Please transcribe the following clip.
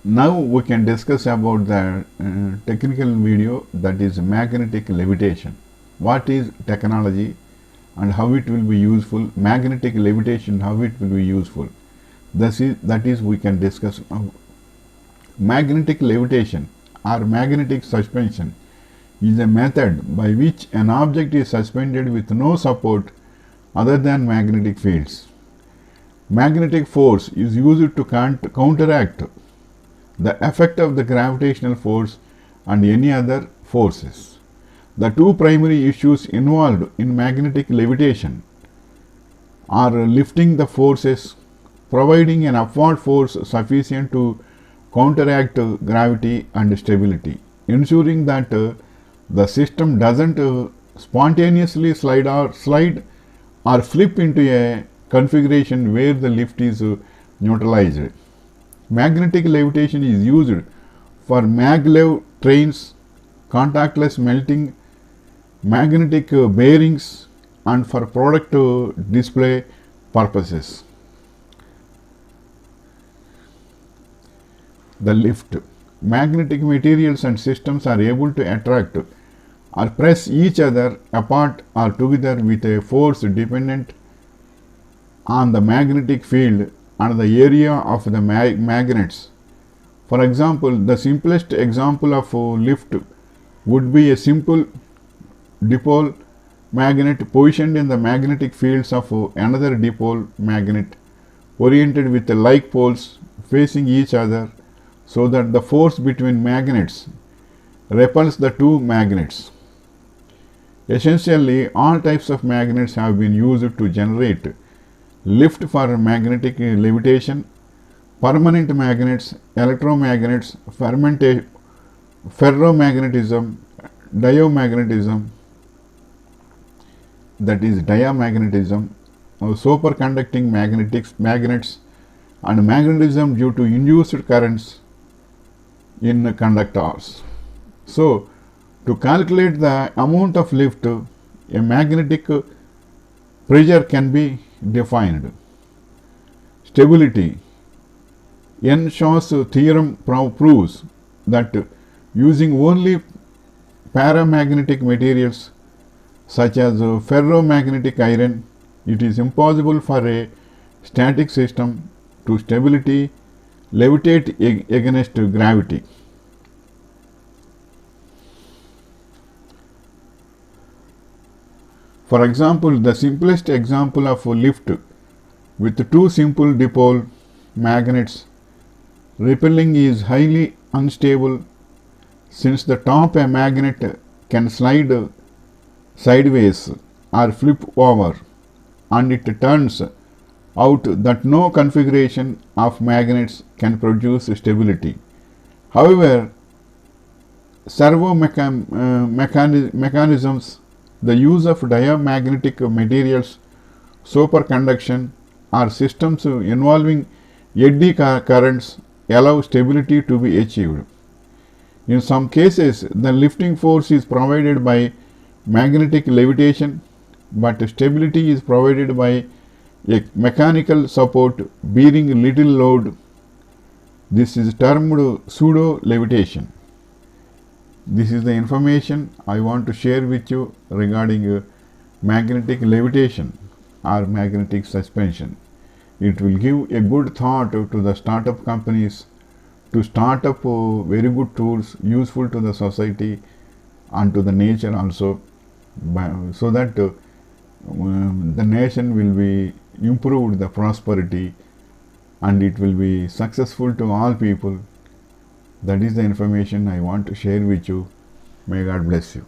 Now we can discuss about the technical video, that is magnetic levitation. What is technology and how it will be useful? Magnetic levitation, how it will be useful? That is we can discuss. Magnetic levitation or magnetic suspension is a method by which an object is suspended with no support other than magnetic fields. Magnetic force is used to counteract the effect of the gravitational force and any other forces. The two primary issues involved in magnetic levitation are lifting the forces, providing an upward force sufficient to counteract gravity, and stability, ensuring that the system doesn't spontaneously slide or flip into a configuration where the lift is neutralized. Magnetic levitation is used for maglev trains, contactless melting, magnetic bearings, and for product display purposes. The lift. Magnetic materials and systems are able to attract or press each other apart or together with a force dependent on the magnetic field and the area of the magnets. For example, the simplest example of lift would be a simple dipole magnet positioned in the magnetic fields of another dipole magnet oriented with the like poles facing each other, so that the force between magnets repels the two magnets. Essentially, all types of magnets have been used to generate lift for magnetic levitation. Permanent magnets, electromagnets, ferromagnetism, diamagnetism, that is diamagnetism, superconducting magnets, and magnetism due to induced currents in conductors. So, to calculate the amount of lift, a magnetic pressure can be defined. Stability. Earnshaw's theorem proves that using only paramagnetic materials such as ferromagnetic iron, it is impossible for a static system to stability levitate against gravity. For example, the simplest example of a lift with two simple dipole magnets repelling is highly unstable, since the top a magnet can slide sideways or flip over, and it turns out that no configuration of magnets can produce stability. However, servo mechanisms, the use of diamagnetic materials, superconduction, or systems involving eddy currents allow stability to be achieved. In some cases, the lifting force is provided by magnetic levitation, but stability is provided by a mechanical support bearing little load. This is termed pseudo levitation. This is the information I want to share with you regarding magnetic levitation or magnetic suspension. It will give a good thought to the startup companies to start up very good tools useful to the society and to the nature also, so that the nation will be improved the prosperity and it will be successful to all people. That is the information I want to share with you. May God bless you.